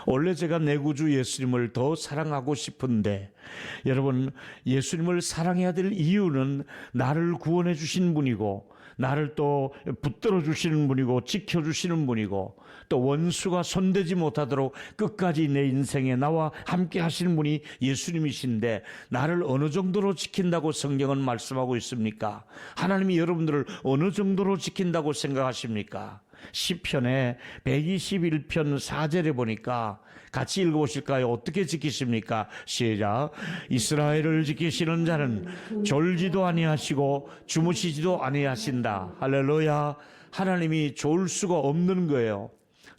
원래 제가 내 구주 예수님을 더 사랑하고 싶은데, 여러분, 예수님을 사랑해야 될 이유는 나를 구원해 주신 분이고, 나를 또 붙들어 주시는 분이고, 지켜 주시는 분이고, 또 원수가 손대지 못하도록 끝까지 내 인생에 나와 함께 하시는 분이 예수님이신데, 나를 어느 정도로 지킨다고 성경은 말씀하고 있습니까? 하나님이 여러분들을 어느 정도로 지킨다고 생각하십니까? 시편의 121편 4절에 보니까 같이 읽어보실까요? 어떻게 지키십니까? 시작. 이스라엘을 지키시는 자는 졸지도 아니하시고 주무시지도 아니하신다. 할렐루야. 하나님이 졸 수가 없는 거예요.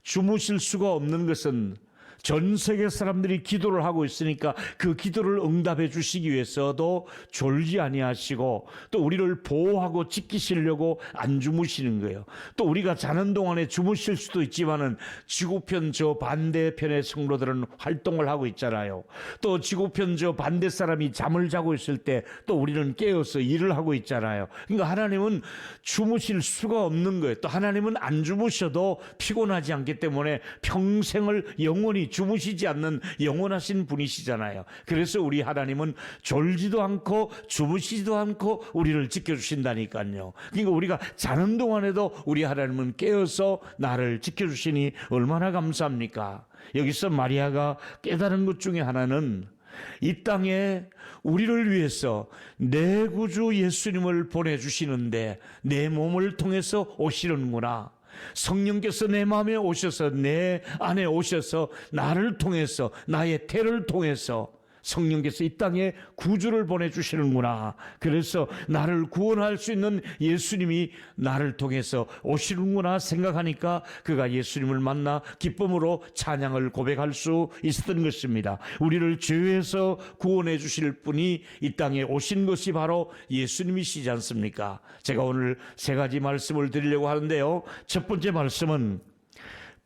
주무실 수가 없는 것은 전 세계 사람들이 기도를 하고 있으니까 그 기도를 응답해 주시기 위해서도 졸지 아니하시고 또 우리를 보호하고 지키시려고 안 주무시는 거예요. 또 우리가 자는 동안에 주무실 수도 있지만은 지구편 저 반대편의 성도들은 활동을 하고 있잖아요. 또 지구편 저 반대 사람이 잠을 자고 있을 때 또 우리는 깨어서 일을 하고 있잖아요. 그러니까 하나님은 주무실 수가 없는 거예요. 또 하나님은 안 주무셔도 피곤하지 않기 때문에 평생을 영원히 주무시지 않는 영원하신 분이시잖아요. 그래서 우리 하나님은 졸지도 않고 주무시지도 않고 우리를 지켜주신다니까요. 그러니까 우리가 자는 동안에도 우리 하나님은 깨어서 나를 지켜주시니 얼마나 감사합니까? 여기서 마리아가 깨달은 것 중에 하나는 이 땅에 우리를 위해서 내 구주 예수님을 보내주시는데 내 몸을 통해서 오시는구나. 성령께서 내 마음에 오셔서 내 안에 오셔서 나를 통해서 나의 태를 통해서 성령께서 이 땅에 구주를 보내주시는구나. 그래서 나를 구원할 수 있는 예수님이 나를 통해서 오시는구나 생각하니까 그가 예수님을 만나 기쁨으로 찬양을 고백할 수 있었던 것입니다. 우리를 죄에서 구원해 주실 분이 이 땅에 오신 것이 바로 예수님이시지 않습니까? 제가 오늘 세 가지 말씀을 드리려고 하는데요. 첫 번째 말씀은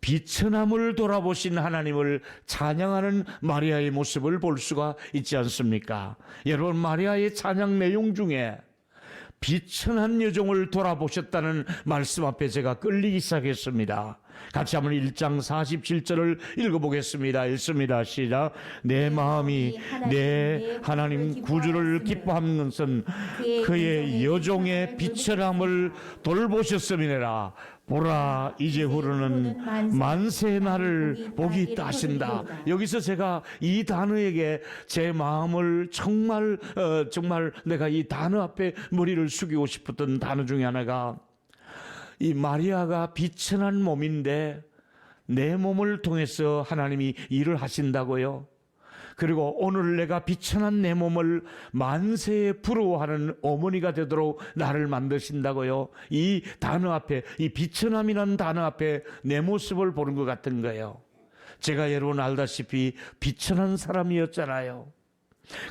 비천함을 돌아보신 하나님을 찬양하는 마리아의 모습을 볼 수가 있지 않습니까? 여러분, 마리아의 찬양 내용 중에 비천한 여종을 돌아보셨다는 말씀 앞에 제가 끌리기 시작했습니다. 같이 한번 1장 47절을 읽어보겠습니다. 읽습니다. 시작. 내 마음이 내 하나님 구주를 기뻐하는 것은 그의 여종의 비천함을 돌보셨음이니라. 보라, 이제 후로는 만세의 날을 복이 있다 하신다. 여기서 제가 이 단어에게 제 마음을 정말 내가 이 단어 앞에 머리를 숙이고 싶었던 단어 중에 하나가 이 마리아가 비천한 몸인데 내 몸을 통해서 하나님이 일을 하신다고요. 그리고 오늘 내가 비천한 내 몸을 만세에 부러워하는 어머니가 되도록 나를 만드신다고요. 이 단어 앞에, 이 비천함이라는 단어 앞에 내 모습을 보는 것 같은 거예요. 제가 여러분 알다시피 비천한 사람이었잖아요.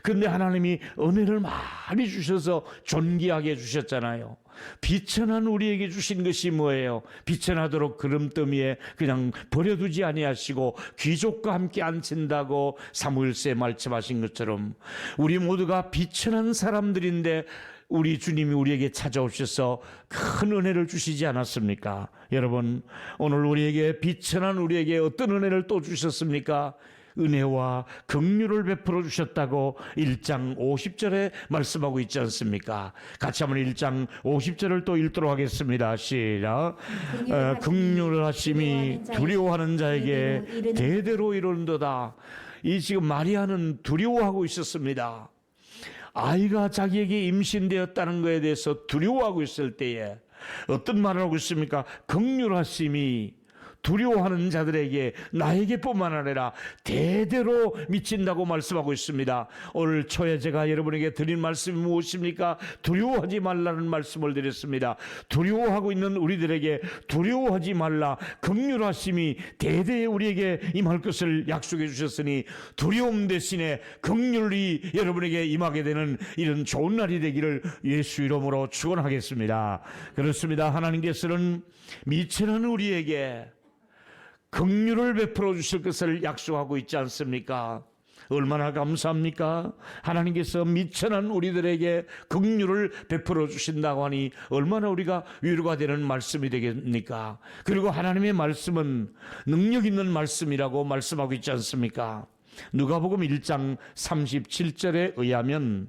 그런데 하나님이 은혜를 많이 주셔서 존귀하게 주셨잖아요. 비천한 우리에게 주신 것이 뭐예요? 비천하도록 그름더미에 그냥 버려두지 아니하시고 귀족과 함께 앉힌다고 사무엘서에 말씀하신 것처럼 우리 모두가 비천한 사람들인데 우리 주님이 우리에게 찾아오셔서 큰 은혜를 주시지 않았습니까? 여러분, 오늘 우리에게 비천한 우리에게 어떤 은혜를 또 주셨습니까? 은혜와 긍휼을 베풀어 주셨다고 1장 50절에 말씀하고 있지 않습니까? 같이 한번 1장 50절을 또 읽도록 하겠습니다. 시작. 긍휼을 하심이 두려워하는 자에게 대대로 이루는도다. 이 지금 마리아는 두려워하고 있었습니다. 아이가 자기에게 임신되었다는 것에 대해서 두려워하고 있을 때에 어떤 말을 하고 있습니까? 긍휼하심이 두려워하는 자들에게 나에게뿐만 아니라 대대로 미친다고 말씀하고 있습니다. 오늘 초에 제가 여러분에게 드린 말씀이 무엇입니까? 두려워하지 말라는 말씀을 드렸습니다. 두려워하고 있는 우리들에게 두려워하지 말라, 긍휼하심이 대대에 우리에게 임할 것을 약속해 주셨으니 두려움 대신에 긍휼이 여러분에게 임하게 되는 이런 좋은 날이 되기를 예수 이름으로 축원하겠습니다. 그렇습니다. 하나님께서는 미천한 우리에게 긍휼을 베풀어 주실 것을 약속하고 있지 않습니까? 얼마나 감사합니까? 하나님께서 미천한 우리들에게 긍휼을 베풀어 주신다고 하니 얼마나 우리가 위로가 되는 말씀이 되겠습니까? 그리고 하나님의 말씀은 능력 있는 말씀이라고 말씀하고 있지 않습니까? 누가복음 1장 37절에 의하면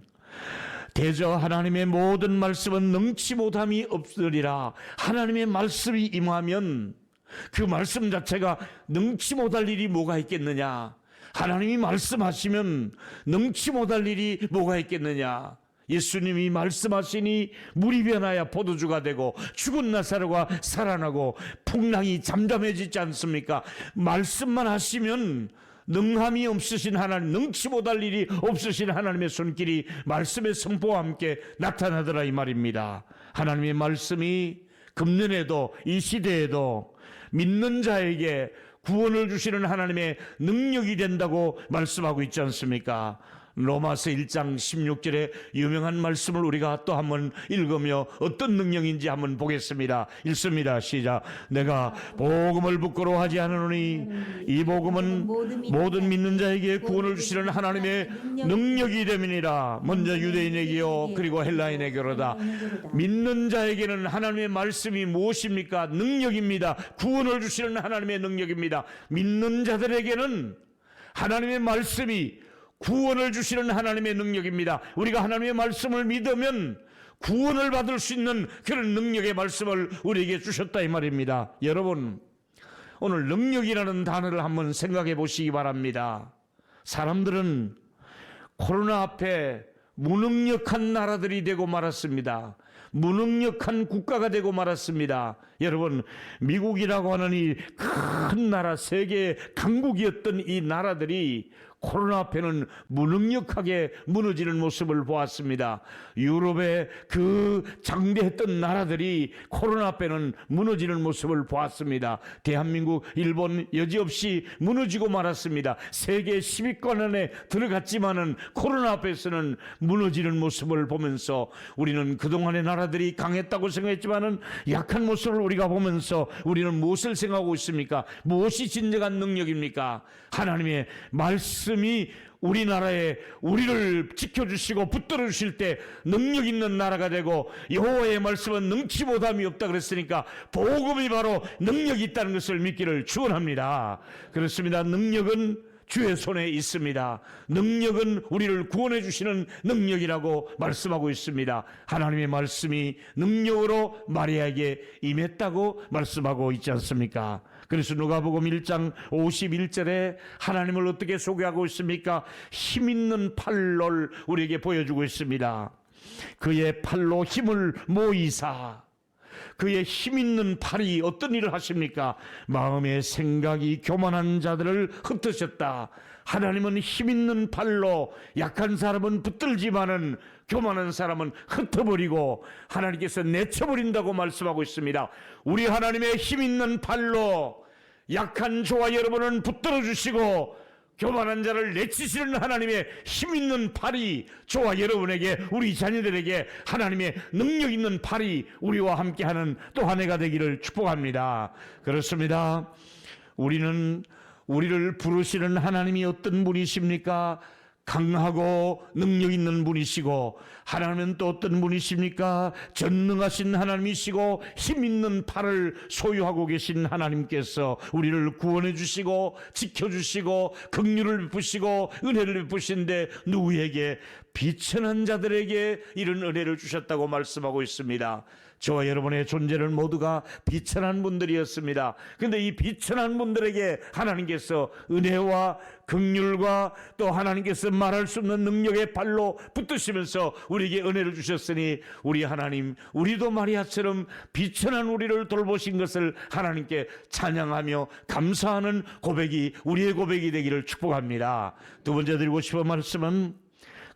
대저 하나님의 모든 말씀은 능치 못함이 없으리라. 하나님의 말씀이 임하면 그 말씀 자체가 능치 못할 일이 뭐가 있겠느냐? 하나님이 말씀하시면 능치 못할 일이 뭐가 있겠느냐? 예수님이 말씀하시니 물이 변하여 포도주가 되고 죽은 나사로가 살아나고 풍랑이 잠잠해지지 않습니까? 말씀만 하시면 능함이 없으신 하나님, 능치 못할 일이 없으신 하나님의 손길이 말씀의 선포와 함께 나타나더라 이 말입니다. 하나님의 말씀이 금년에도 이 시대에도 믿는 자에게 구원을 주시는 하나님의 능력이 된다고 말씀하고 있지 않습니까? 로마서 1장 16절의 유명한 말씀을 우리가 또 한번 읽으며 어떤 능력인지 한번 보겠습니다. 읽습니다. 시작. 내가 복음을 부끄러워하지 않으노니 이 복음은 모든 믿는 자에게 구원을 주시는 하나님의 능력이 됨이니라. 먼저 유대인에게요 그리고 헬라인에게로다. 믿는 자에게는 하나님의 말씀이 무엇입니까? 능력입니다. 구원을 주시는 하나님의 능력입니다. 믿는 자들에게는 하나님의 말씀이 구원을 주시는 하나님의 능력입니다. 우리가 하나님의 말씀을 믿으면 구원을 받을 수 있는 그런 능력의 말씀을 우리에게 주셨다 이 말입니다. 여러분, 오늘 능력이라는 단어를 한번 생각해 보시기 바랍니다. 사람들은 코로나 앞에 무능력한 나라들이 되고 말았습니다. 무능력한 국가가 되고 말았습니다. 여러분, 미국이라고 하는 이 큰 나라, 세계의 강국이었던 이 나라들이 코로나 앞에는 무능력하게 무너지는 모습을 보았습니다. 유럽의 그 장대했던 나라들이 코로나 앞에는 무너지는 모습을 보았습니다. 대한민국, 일본 여지없이 무너지고 말았습니다. 세계 10위권 안에 들어갔지만은 코로나 앞에서는 무너지는 모습을 보면서 우리는 그동안의 나라들이 강했다고 생각했지만은 약한 모습을 우리가 보면서 우리는 무엇을 생각하고 있습니까? 무엇이 진정한 능력입니까? 하나님의 말씀이 우리나라에 우리를 지켜주시고 붙들어 주실 때 능력 있는 나라가 되고, 여호와의 말씀은 능치 못함이 없다 그랬으니까 복음이 바로 능력이 있다는 것을 믿기를 축원합니다. 그렇습니다. 능력은 주의 손에 있습니다. 능력은 우리를 구원해 주시는 능력이라고 말씀하고 있습니다. 하나님의 말씀이 능력으로 마리아에게 임했다고 말씀하고 있지 않습니까? 그래서 누가복음 1장 51절에 하나님을 어떻게 소개하고 있습니까? 힘 있는 팔을 우리에게 보여주고 있습니다. 그의 팔로 힘을 모이사. 그의 힘 있는 팔이 어떤 일을 하십니까? 마음의 생각이 교만한 자들을 흩으셨다. 하나님은 힘 있는 팔로 약한 사람은 붙들지만은 교만한 사람은 흩어버리고 하나님께서 내쳐버린다고 말씀하고 있습니다. 우리 하나님의 힘 있는 팔로 약한 저와 여러분은 붙들어 주시고 교만한 자를 내치시는 하나님의 힘 있는 팔이 저와 여러분에게, 우리 자녀들에게 하나님의 능력 있는 팔이 우리와 함께하는 또 한 해가 되기를 축복합니다. 그렇습니다. 우리를 부르시는 하나님이 어떤 분이십니까? 강하고 능력 있는 분이시고, 하나님은 또 어떤 분이십니까? 전능하신 하나님이시고 힘 있는 팔을 소유하고 계신 하나님께서 우리를 구원해 주시고 지켜주시고 긍휼을 베푸시고 은혜를 베푸신데 누구에게? 비천한 자들에게 이런 은혜를 주셨다고 말씀하고 있습니다. 저와 여러분의 존재는 모두가 비천한 분들이었습니다. 그런데 이 비천한 분들에게 하나님께서 은혜와 긍휼과 또 하나님께서 말할 수 없는 능력의 발로 붙드시면서 우리에게 은혜를 주셨으니, 우리 하나님, 우리도 마리아처럼 비천한 우리를 돌보신 것을 하나님께 찬양하며 감사하는 고백이 우리의 고백이 되기를 축복합니다. 두 번째 드리고 싶은 말씀은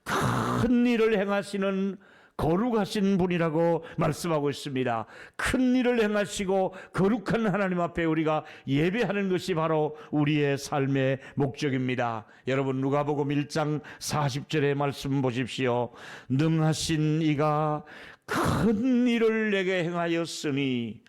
큰 일을 행하시는 거룩하신 분이라고 말씀하고 있습니다. 큰 일을 행하시고 거룩한 하나님 앞에 우리가 예배하는 것이 바로 우리의 삶의 목적입니다. 여러분, 누가복음 1장 40절의 말씀 보십시오. 능하신 이가 큰 일을 내게 행하였으니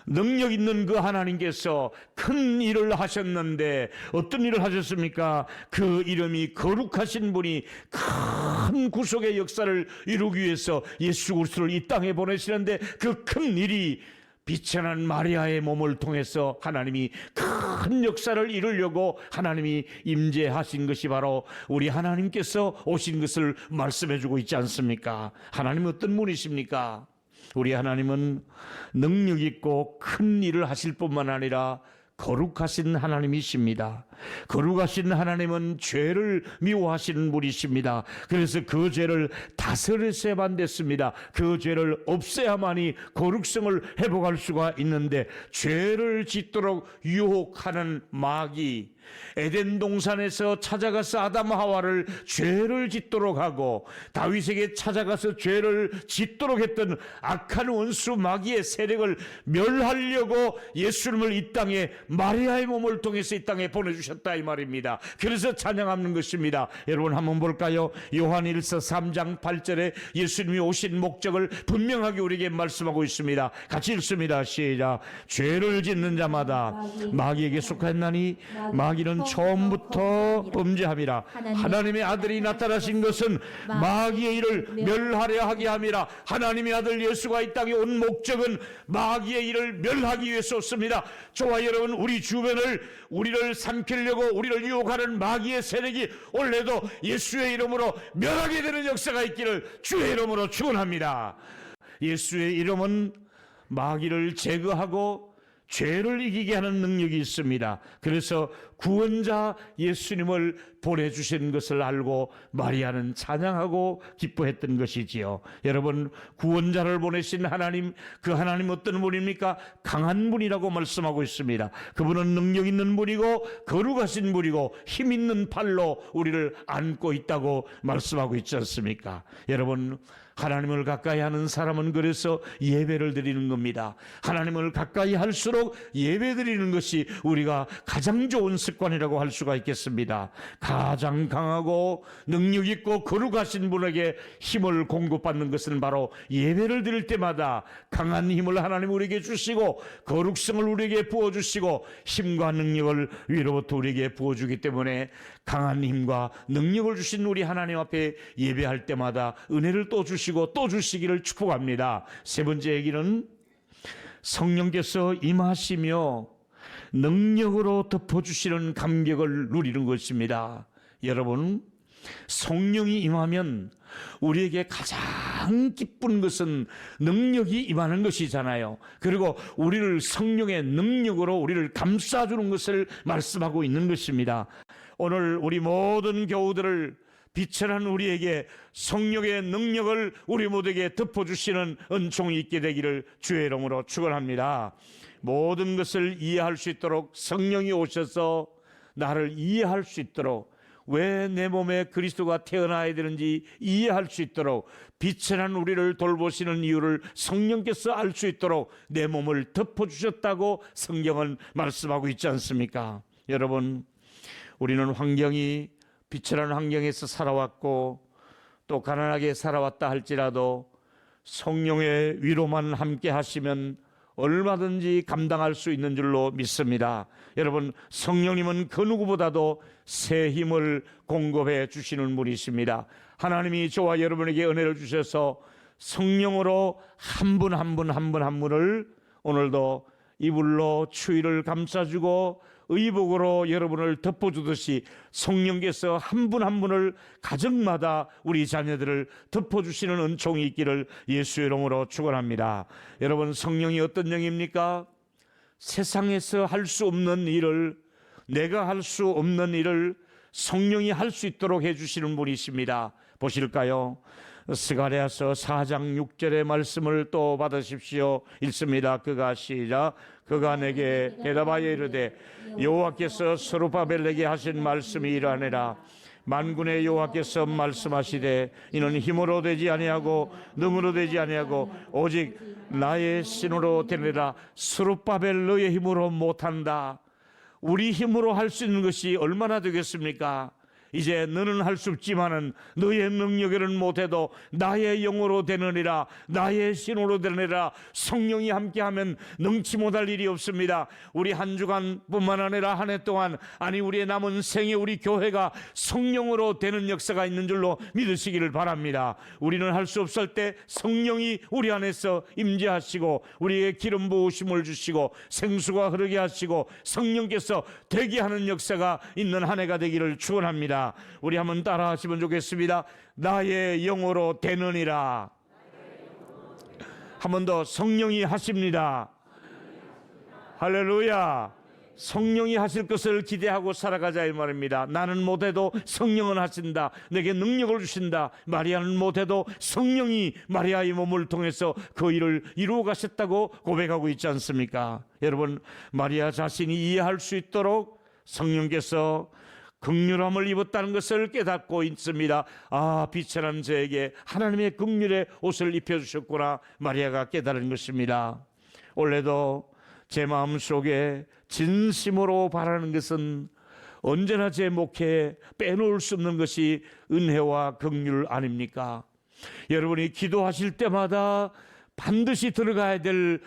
능력 있는 그 하나님께서 큰 일을 하셨는데 어떤 일을 하셨습니까? 그 이름이 거룩하신 분이 큰 구속의 역사를 이루기 위해서 예수 그리스도를 이 땅에 보내시는데 그 큰 일이 비천한 마리아의 몸을 통해서 하나님이 큰 역사를 이루려고 하나님이 임재하신 것이 바로 우리 하나님께서 오신 것을 말씀해 주고 있지 않습니까? 하나님은 어떤 분이십니까? 우리 하나님은 능력 있고 큰 일을 하실 뿐만 아니라 거룩하신 하나님이십니다. 거룩하신 하나님은 죄를 미워하시는 분이십니다. 그래서 그 죄를 다스려야만 됐습니다. 그 죄를 없애야만이 거룩성을 회복할 수가 있는데 죄를 짓도록 유혹하는 마귀, 에덴 동산에서 찾아가서 아담 하와를 죄를 짓도록 하고 다윗에게 찾아가서 죄를 짓도록 했던 악한 원수 마귀의 세력을 멸하려고 예수님을 이 땅에 마리아의 몸을 통해서 이 땅에 보내주셨다 이 말입니다. 그래서 찬양하는 것입니다. 여러분 한번 볼까요? 요한일서 3장 8절에 예수님이 오신 목적을 분명하게 우리에게 말씀하고 있습니다. 같이 읽습니다. 시작. 죄를 짓는 자마다 마귀에게 속했나니 마귀는 처음부터 범죄함이라. 하나님의 아들이 나타나신 것은 마귀의 일을 멸하려 하게 함이라. 하나님의 아들 예수가 이 땅에 온 목적은 마귀의 일을 멸하기 위해서였습니다. 저와 여러분, 우리 주변을 우리를 삼키려고 우리를 유혹하는 마귀의 세력이 원래도 예수의 이름으로 멸하게 되는 역사가 있기를 주의 이름으로 축원합니다. 예수의 이름은 마귀를 제거하고 죄를 이기게 하는 능력이 있습니다. 그래서 구원자 예수님을 보내주신 것을 알고 마리아는 찬양하고 기뻐했던 것이지요. 여러분, 구원자를 보내신 하나님, 그 하나님 어떤 분입니까? 강한 분이라고 말씀하고 있습니다. 그분은 능력 있는 분이고 거룩하신 분이고 힘 있는 팔로 우리를 안고 있다고 말씀하고 있지 않습니까? 여러분, 하나님을 가까이 하는 사람은 그래서 예배를 드리는 겁니다. 하나님을 가까이 할수록 예배 드리는 것이 우리가 가장 좋은 습관이라고 할 수가 있겠습니다. 가장 강하고 능력 있고 거룩하신 분에게 힘을 공급받는 것은 바로 예배를 드릴 때마다 강한 힘을 하나님 우리에게 주시고 거룩성을 우리에게 부어주시고 힘과 능력을 위로부터 우리에게 부어주기 때문에 강한 힘과 능력을 주신 우리 하나님 앞에 예배할 때마다 은혜를 또 주시고 또 주시기를 축복합니다. 세 번째 얘기는 성령께서 임하시며 능력으로 덮어주시는 감격을 누리는 것입니다. 여러분, 성령이 임하면 우리에게 가장 기쁜 것은 능력이 임하는 것이잖아요. 그리고 우리를 성령의 능력으로 우리를 감싸주는 것을 말씀하고 있는 것입니다. 오늘 우리 모든 교우들을 비천한 우리에게 성령의 능력을 우리 모두에게 덮어주시는 은총이 있게 되기를 주의 이름으로 축원합니다. 모든 것을 이해할 수 있도록 성령이 오셔서 나를 이해할 수 있도록, 왜 내 몸에 그리스도가 태어나야 되는지 이해할 수 있도록, 비천한 우리를 돌보시는 이유를 성령께서 알 수 있도록 내 몸을 덮어주셨다고 성경은 말씀하고 있지 않습니까? 여러분, 우리는 환경이 비천한 환경에서 살아왔고 또 가난하게 살아왔다 할지라도 성령의 위로만 함께 하시면 얼마든지 감당할 수 있는 줄로 믿습니다. 여러분, 성령님은 그 누구보다도 새 힘을 공급해 주시는 분이십니다. 하나님이 저와 여러분에게 은혜를 주셔서 성령으로 한 분 한 분 한 분 한 분을 오늘도 이불로 추위를 감싸주고 의복으로 여러분을 덮어주듯이 성령께서 한 분 한 분을 가정마다 우리 자녀들을 덮어주시는 은총이 있기를 예수의 이름으로 축원합니다. 여러분, 성령이 어떤 영입니까? 세상에서 할 수 없는 일을, 내가 할 수 없는 일을 성령이 할 수 있도록 해주시는 분이십니다. 보실까요? 스가랴서 4장 6절의 말씀을 또 받으십시오. 읽습니다. 그가 시작. 그가 내게 대답하여 이르되 여호와께서 스룹바벨에게 하신 말씀이 이러하니라. 만군의 여호와께서 말씀하시되 이는 힘으로 되지 아니하고 능으로 되지 아니하고 오직 나의 신으로 되리라. 스룹바벨 너의 힘으로 못한다. 우리 힘으로 할 수 있는 것이 얼마나 되겠습니까? 이제 너는 할 수 없지만은 너의 능력에는 못해도 나의 영으로 되느니라, 나의 신으로 되느니라. 성령이 함께하면 능치 못할 일이 없습니다. 우리 한 주간뿐만 아니라 한 해 동안, 아니 우리의 남은 생에 우리 교회가 성령으로 되는 역사가 있는 줄로 믿으시기를 바랍니다. 우리는 할 수 없을 때 성령이 우리 안에서 임재하시고 우리에게 기름 부으심을 주시고 생수가 흐르게 하시고 성령께서 되게 하는 역사가 있는 한 해가 되기를 축원합니다. 우리 한번 따라 하시면 좋겠습니다. 나의 영으로 되느니라. 한 번 더, 성령이 하십니다. 할렐루야. 성령이 하실 것을 기대하고 살아가자 이 말입니다. 나는 못해도 성령은 하신다. 내게 능력을 주신다. 마리아는 못해도 성령이 마리아의 몸을 통해서 그 일을 이루어 가셨다고 고백하고 있지 않습니까? 여러분, 마리아 자신이 이해할 수 있도록 성령께서 긍휼함을 입었다는 것을 깨닫고 있습니다. 아, 비천한 저에게 하나님의 긍휼의 옷을 입혀주셨구나. 마리아가 깨달은 것입니다. 원래도 제 마음속에 진심으로 바라는 것은 언제나 제 목회에 빼놓을 수 없는 것이 은혜와 긍휼 아닙니까? 여러분이 기도하실 때마다 반드시 들어가야 될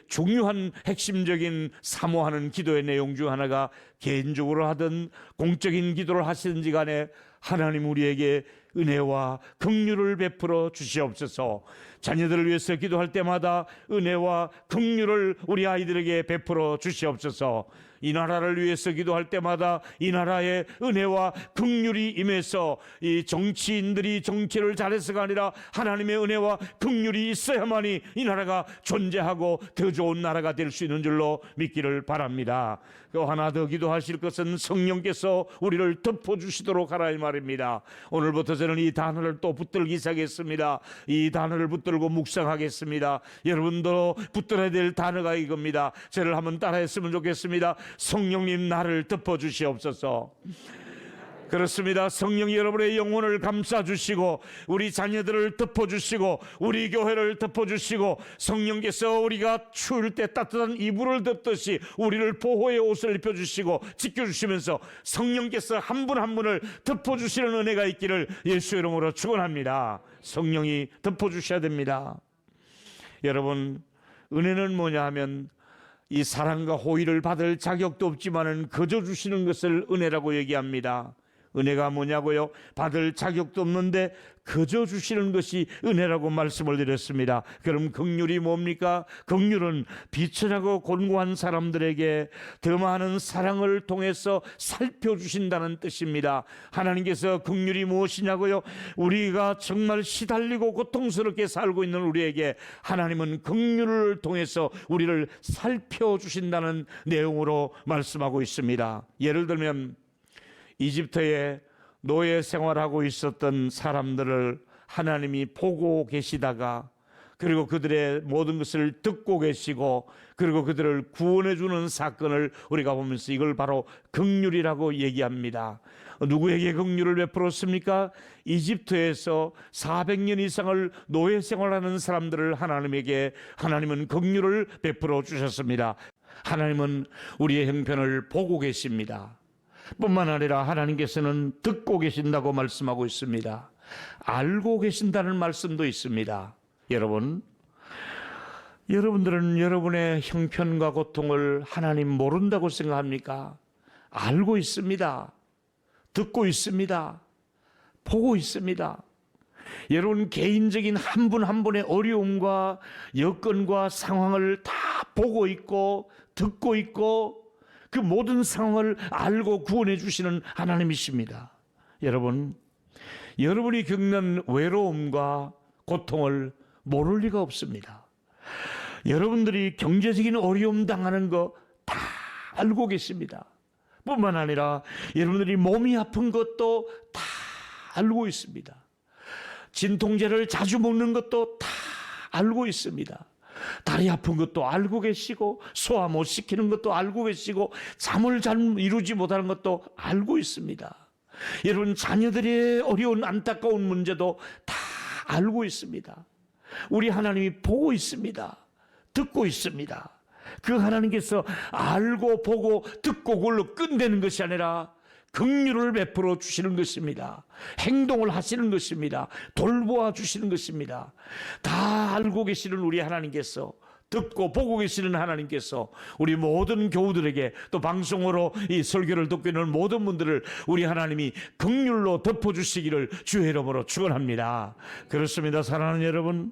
중요한 핵심적인 사모하는 기도의 내용 중 하나가, 개인적으로 하든 공적인 기도를 하시든지 간에 하나님 우리에게 은혜와 긍휼을 베풀어 주시옵소서. 자녀들을 위해서 기도할 때마다 은혜와 긍휼을 우리 아이들에게 베풀어 주시옵소서. 이 나라를 위해서 기도할 때마다 이 나라의 은혜와 긍휼이 임해서 이 정치인들이 정치를 잘해서가 아니라 하나님의 은혜와 긍휼이 있어야만이 이 나라가 존재하고 더 좋은 나라가 될 수 있는 줄로 믿기를 바랍니다. 또 하나 더 기도하실 것은 성령께서 우리를 덮어주시도록 하라 이 말입니다. 오늘부터 저는 이 단어를 또 붙들기 시작했습니다. 이 단어를 붙들고 묵상하겠습니다. 여러분도 붙들어야 될 단어가 이겁니다. 저를 한번 따라했으면 좋겠습니다. 성령님, 나를 덮어주시옵소서. 그렇습니다. 성령이 여러분의 영혼을 감싸주시고 우리 자녀들을 덮어주시고 우리 교회를 덮어주시고 성령께서 우리가 추울 때 따뜻한 이불을 덮듯이 우리를 보호의 옷을 입혀주시고 지켜주시면서 성령께서 한 분 한 분을 덮어주시는 은혜가 있기를 예수 이름으로 축원합니다. 성령이 덮어주셔야 됩니다. 여러분, 은혜는 뭐냐 하면 이 사랑과 호의를 받을 자격도 없지만은 거저 주시는 것을 은혜라고 얘기합니다. 은혜가 뭐냐고요? 받을 자격도 없는데 거저 주시는 것이 은혜라고 말씀을 드렸습니다. 그럼 긍휼이 뭡니까? 긍휼은 비천하고 곤고한 사람들에게 더 많은 사랑을 통해서 살펴주신다는 뜻입니다. 하나님께서 긍휼이 무엇이냐고요? 우리가 정말 시달리고 고통스럽게 살고 있는 우리에게 하나님은 긍휼을 통해서 우리를 살펴주신다는 내용으로 말씀하고 있습니다. 예를 들면 이집트에 노예 생활하고 있었던 사람들을 하나님이 보고 계시다가 그리고 그들의 모든 것을 듣고 계시고 그리고 그들을 구원해 주는 사건을 우리가 보면서 이걸 바로 긍휼이라고 얘기합니다. 누구에게 긍휼을 베풀었습니까? 이집트에서 400년 이상을 노예 생활하는 사람들을 하나님은 긍휼을 베풀어 주셨습니다. 하나님은 우리의 형편을 보고 계십니다. 뿐만 아니라 하나님께서는 듣고 계신다고 말씀하고 있습니다. 알고 계신다는 말씀도 있습니다. 여러분들은 여러분의 형편과 고통을 하나님 모른다고 생각합니까? 알고 있습니다. 듣고 있습니다. 보고 있습니다. 여러분 개인적인 한 분 한 분의 어려움과 여건과 상황을 다 보고 있고 듣고 있고 그 모든 상황을 알고 구원해 주시는 하나님이십니다. 여러분이 겪는 외로움과 고통을 모를 리가 없습니다. 여러분들이 경제적인 어려움 당하는 거 다 알고 계십니다. 뿐만 아니라 여러분들이 몸이 아픈 것도 다 알고 있습니다. 진통제를 자주 먹는 것도 다 알고 있습니다. 다리 아픈 것도 알고 계시고 소화 못 시키는 것도 알고 계시고 잠을 잘 이루지 못하는 것도 알고 있습니다. 여러분 자녀들의 어려운 안타까운 문제도 다 알고 있습니다. 우리 하나님이 보고 있습니다. 듣고 있습니다. 그 하나님께서 알고 보고 듣고 그걸로 끝내는 것이 아니라 긍휼을 베풀어 주시는 것입니다. 행동을 하시는 것입니다. 돌보아 주시는 것입니다. 다 알고 계시는 우리 하나님께서, 듣고 보고 계시는 하나님께서 우리 모든 교우들에게, 또 방송으로 이 설교를 듣고 있는 모든 분들을 우리 하나님이 긍휼로 덮어주시기를 주의 이름으로 축원합니다. 그렇습니다. 사랑하는 여러분,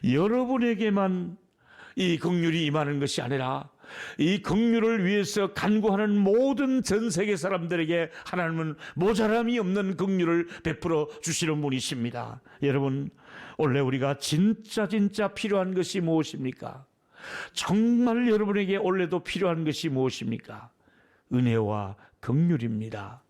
여러분에게만 이 긍휼이 임하는 것이 아니라 이 긍휼을 위해서 간구하는 모든 전 세계 사람들에게 하나님은 모자람이 없는 긍휼을 베풀어 주시는 분이십니다. 여러분, 원래 우리가 진짜 필요한 것이 무엇입니까? 정말 여러분에게 원래도 필요한 것이 무엇입니까? 은혜와 긍휼입니다.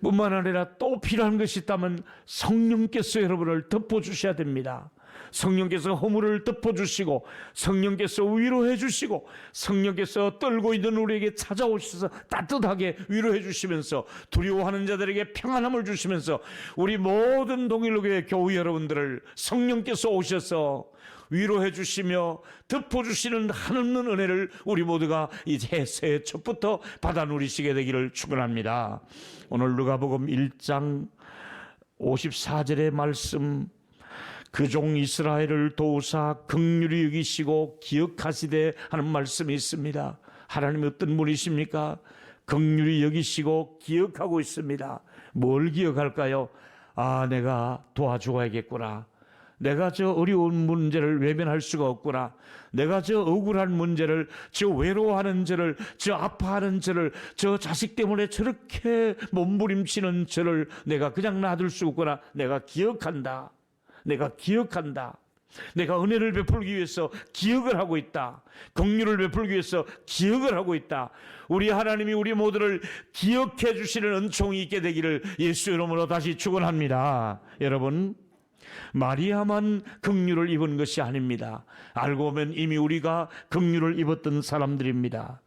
뿐만 아니라 또 필요한 것이 있다면 성령께서 여러분을 덮어주셔야 됩니다. 성령께서 허물을 덮어주시고, 성령께서 위로해 주시고, 성령께서 떨고 있는 우리에게 찾아오셔서 따뜻하게 위로해 주시면서, 두려워하는 자들에게 평안함을 주시면서, 우리 모든 동일교회 교우 여러분들을 성령께서 오셔서 위로해 주시며 덮어주시는 한없는 은혜를 우리 모두가 이제 새해 첫부터 받아 누리시게 되기를 축원합니다. 오늘 누가복음 1장 54절의 말씀, 그 종 이스라엘을 도우사 긍휼히 여기시고 기억하시되 하는 말씀이 있습니다. 하나님이 어떤 분이십니까? 긍휼히 여기시고 기억하고 있습니다. 뭘 기억할까요? 아, 내가 도와줘야겠구나. 내가 저 어려운 문제를 외면할 수가 없구나. 내가 저 억울한 문제를, 저 외로워하는 저를, 저 아파하는 저를, 저 자식 때문에 저렇게 몸부림치는 저를 내가 그냥 놔둘 수 없구나. 내가 기억한다. 내가 기억한다. 내가 은혜를 베풀기 위해서 기억을 하고 있다. 긍휼을 베풀기 위해서 기억을 하고 있다. 우리 하나님이 우리 모두를 기억해 주시는 은총이 있게 되기를 예수 이름으로 다시 축원합니다. 여러분, 마리아만 긍휼을 입은 것이 아닙니다. 알고 보면 이미 우리가 긍휼을 입었던 사람들입니다.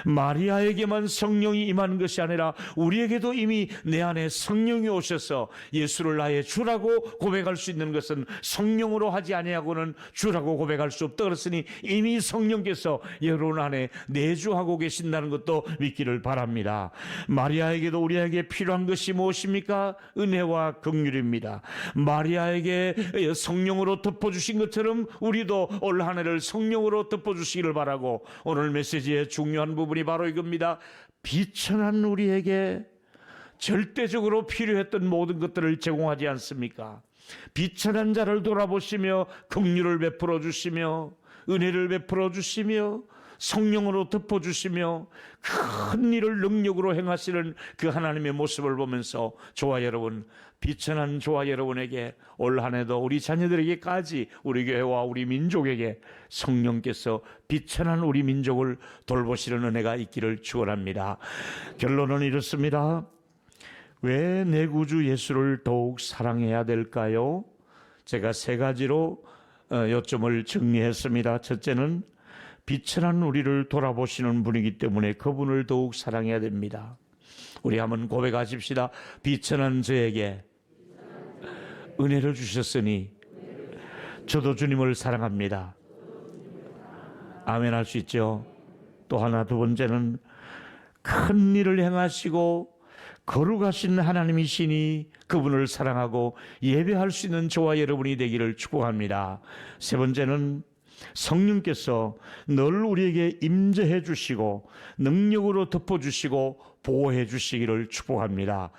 마리아에게만 성령이 임하는 것이 아니라 우리에게도 이미 내 안에 성령이 오셔서 예수를 나의 주라고 고백할 수 있는 것은 성령으로 하지 아니하고는 주라고 고백할 수 없다 그랬으니 이미 성령께서 여러분 안에 내주하고 계신다는 것도 믿기를 바랍니다. 마리아에게도 우리에게 필요한 것이 무엇입니까? 은혜와 긍휼입니다. 마리아에게 성령으로 덮어주신 것처럼 우리도 올 한 해를 성령으로 덮어주시기를 바라고, 오늘 메시지의 중요한 부분이 바로 이겁니다. 비천한 우리에게 절대적으로 필요했던 모든 것들을 제공하지 않습니까? 비천한 자를 돌아보시며 긍휼을 베풀어 주시며 은혜를 베풀어 주시며 성령으로 덮어주시며 큰 일을 능력으로 행하시는 그 하나님의 모습을 보면서 저와 여러분, 비천한 저와 여러분에게 올 한 해도 우리 자녀들에게까지, 우리 교회와 우리 민족에게 성령께서 비천한 우리 민족을 돌보시는 은혜가 있기를 축원합니다. 결론은 이렇습니다. 왜 내 구주 예수를 더욱 사랑해야 될까요? 제가 세 가지로 요점을 정리했습니다. 첫째는 비천한 우리를 돌아보시는 분이기 때문에 그분을 더욱 사랑해야 됩니다. 우리 한번 고백하십시다. 비천한 저에게 은혜를 주셨으니 저도 주님을 사랑합니다. 아멘 할 수 있죠. 또 하나, 두 번째는 큰 일을 행하시고 거룩하신 하나님이시니 그분을 사랑하고 예배할 수 있는 저와 여러분이 되기를 축복합니다. 세 번째는 성령께서 늘 우리에게 임재해 주시고 능력으로 덮어주시고 보호해 주시기를 축복합니다.